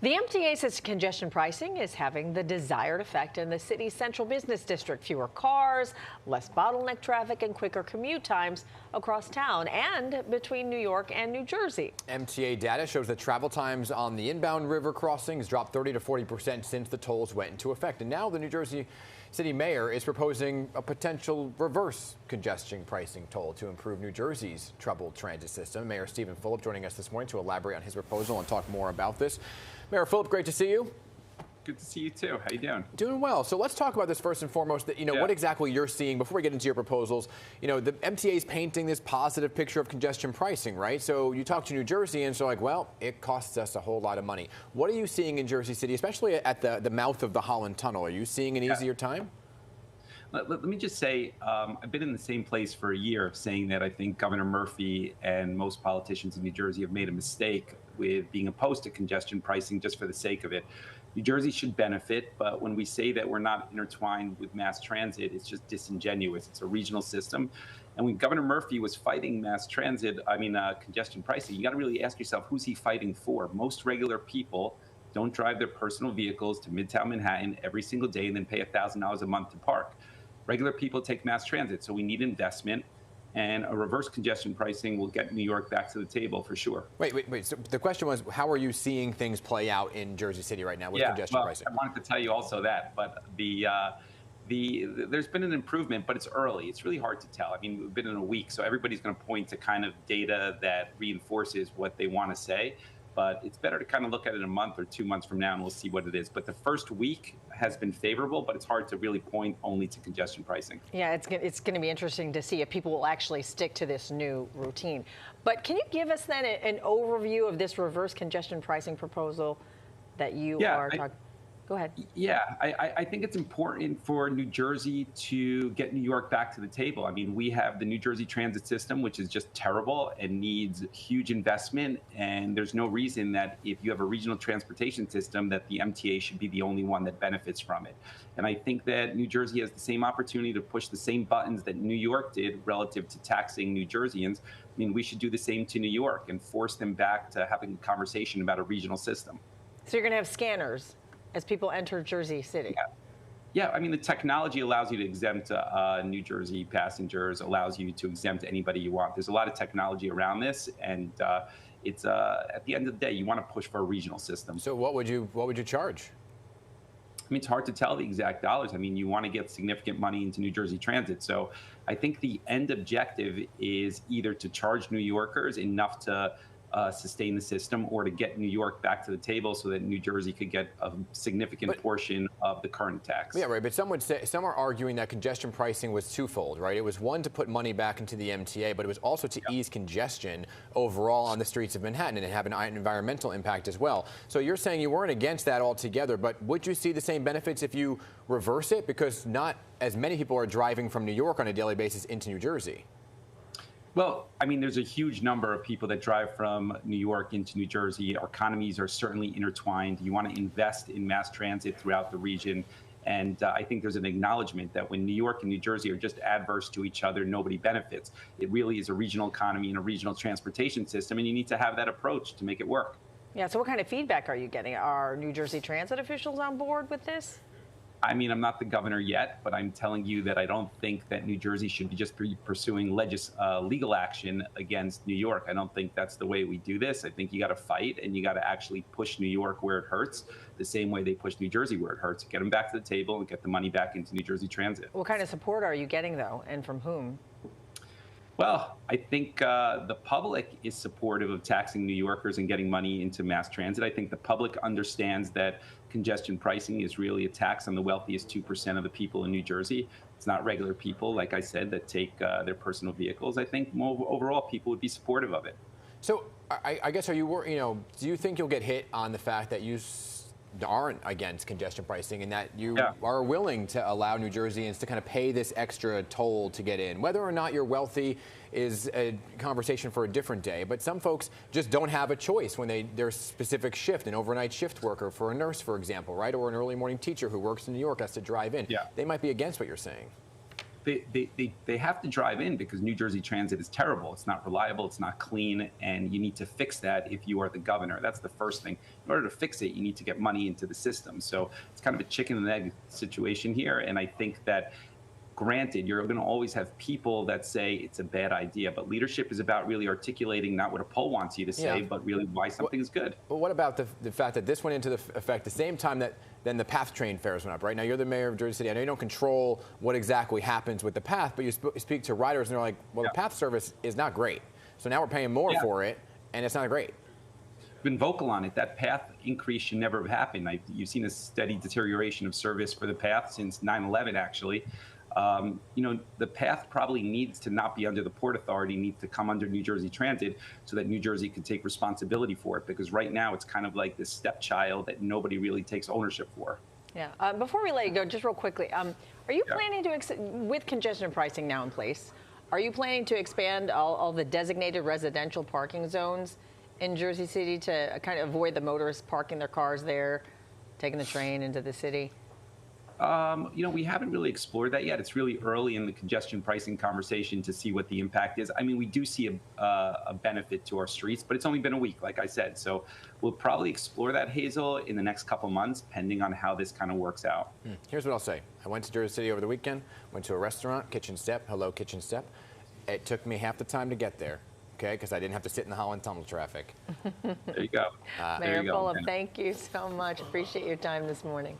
The MTA says congestion pricing is having the desired effect in the city's central business district. Fewer cars, less bottleneck traffic, and quicker commute times across town and between New York and New Jersey. MTA data shows that travel times on the inbound river crossings dropped 30 to 40% since the tolls went into effect. And now the New Jersey City Mayor is proposing a potential reverse congestion pricing toll to improve New Jersey's troubled transit system. Mayor Steve Fulop joining us this morning to elaborate on his proposal and talk more about this. Mayor Fulop, great to see you. Good to see you too. How you doing? Doing well. So let's talk about this first and foremost. What exactly you're seeing before we get into your proposals. The MTA is painting this positive picture of congestion pricing, right? So you talk to New Jerseyans, so like, well, it costs us a whole lot of money. What are you seeing in Jersey City, especially at the mouth of the Holland Tunnel? Are you seeing an easier time? Let me just say, I've been in the same place for a year of saying that I think Governor Murphy and most politicians in New Jersey have made a mistake with being opposed to congestion pricing just for the sake of it. New Jersey should benefit, but when we say that we're not intertwined with mass transit, it's just disingenuous. It's a regional system. And when Governor Murphy was fighting congestion pricing, you got to really ask yourself, who's he fighting for? Most regular people don't drive their personal vehicles to Midtown Manhattan every single day and then pay $1,000 a month to park. Regular people take mass transit, so we need investment, and a reverse congestion pricing will get New York back to the table for sure. Wait. So the question was, how are you seeing things play out in Jersey City right now with congestion pricing? I wanted to tell you also that, but there's been an improvement, but it's early. It's really hard to tell. I mean, we've been in a week, so everybody's going to point to kind of data that reinforces what they want to say. But it's better to kind of look at it a month or 2 months from now, and we'll see what it is. But the first week has been favorable, but it's hard to really point only to congestion pricing. Yeah, it's going to be interesting to see if people will actually stick to this new routine. But can you give us then an overview of this reverse congestion pricing proposal that you are talking? Go ahead. Yeah, I think it's important for New Jersey to get New York back to the table. I mean, we have the New Jersey transit system, which is just terrible and needs huge investment. And there's no reason that if you have a regional transportation system that the MTA should be the only one that benefits from it. And I think that New Jersey has the same opportunity to push the same buttons that New York did relative to taxing New Jerseyans. I mean, we should do the same to New York and force them back to having a conversation about a regional system. So you're going to have scanners as people enter Jersey City? Yeah, I mean, the technology allows you to exempt New Jersey passengers, allows you to exempt anybody you want. There's a lot of technology around this, and it's at the end of the day, you want to push for a regional system. So what would you charge? I mean, it's hard to tell the exact dollars. I mean, you want to get significant money into New Jersey Transit. So I think the end objective is either to charge New Yorkers enough to sustain the system, or to get New York back to the table so that New Jersey could get a significant portion of the current tax. Yeah, right. But some are arguing that congestion pricing was twofold, right? It was one, to put money back into the MTA, but it was also to ease congestion overall on the streets of Manhattan and have an environmental impact as well. So you're saying you weren't against that altogether, but would you see the same benefits if you reverse it? Because not as many people are driving from New York on a daily basis into New Jersey. Well, I mean, there's a huge number of people that drive from New York into New Jersey. Our economies are certainly intertwined. You want to invest in mass transit throughout the region. And I think there's an acknowledgement that when New York and New Jersey are just adverse to each other, nobody benefits. It really is a regional economy and a regional transportation system, and you need to have that approach to make it work. Yeah, so what kind of feedback are you getting? Are New Jersey transit officials on board with this? I mean, I'm not the governor yet, but I'm telling you that I don't think that New Jersey should be just pursuing legal action against New York. I don't think that's the way we do this. I think you got to fight, and you got to actually push New York where it hurts, the same way they push New Jersey where it hurts. Get them back to the table and get the money back into New Jersey Transit. What kind of support are you getting, though, and from whom? Well, I think the public is supportive of taxing New Yorkers and getting money into mass transit. I think the public understands that congestion pricing is really a tax on the wealthiest 2% of the people in New Jersey. It's not regular people, like I said, that take their personal vehicles. I think overall people would be supportive of it. So I guess, do you think you'll get hit on the fact that you aren't against congestion pricing and that you are willing to allow New Jerseyans to kind of pay this extra toll to get in? Whether or not you're wealthy is a conversation for a different day, but some folks just don't have a choice when their specific shift, an overnight shift worker for a nurse, for example, right? Or an early morning teacher who works in New York has to drive in. Yeah. They might be against what you're saying. they have to drive in because New Jersey Transit is terrible. It's not reliable, it's not clean, and you need to fix that if you are the governor. That's the first thing. In order to fix it, you need to get money into the system. So it's kind of a chicken and egg situation here, and I think that granted, you're going to always have people that say it's a bad idea, but leadership is about really articulating not what a poll wants you to say, but really why something's good. But what about the fact that this went into effect the same time that then the PATH train fares went up, right? Now, you're the mayor of Jersey City. I know you don't control what exactly happens with the PATH, but you speak to riders and they're like, well, the PATH service is not great. So now we're paying more for it, and it's not great. Been vocal on it. That PATH increase should never have happened. You've seen a steady deterioration of service for the PATH since 9/11, actually. You know, the PATH probably needs to not be under the Port Authority, needs to come under New Jersey Transit so that New Jersey can take responsibility for it, because right now it's kind of like this stepchild that nobody really takes ownership for. Yeah. Before we let you go, just real quickly, are you planning to, with congestion pricing now in place, are you planning to expand all the designated residential parking zones in Jersey City to kind of avoid the motorists parking their cars there, taking the train into the city? You know, we haven't really explored that yet. It's really early in the congestion pricing conversation to see what the impact is. I mean, we do see a benefit to our streets, but it's only been a week, like I said. So we'll probably explore that, Hazel, in the next couple months, depending on how this kind of works out. Here's what I'll say. I went to Jersey City over the weekend, went to a restaurant, Kitchen Step. Hello, Kitchen Step. It took me half the time to get there, okay, because I didn't have to sit in the Holland Tunnel traffic. There you go. Mayor Fulop, thank you so much. Appreciate your time this morning.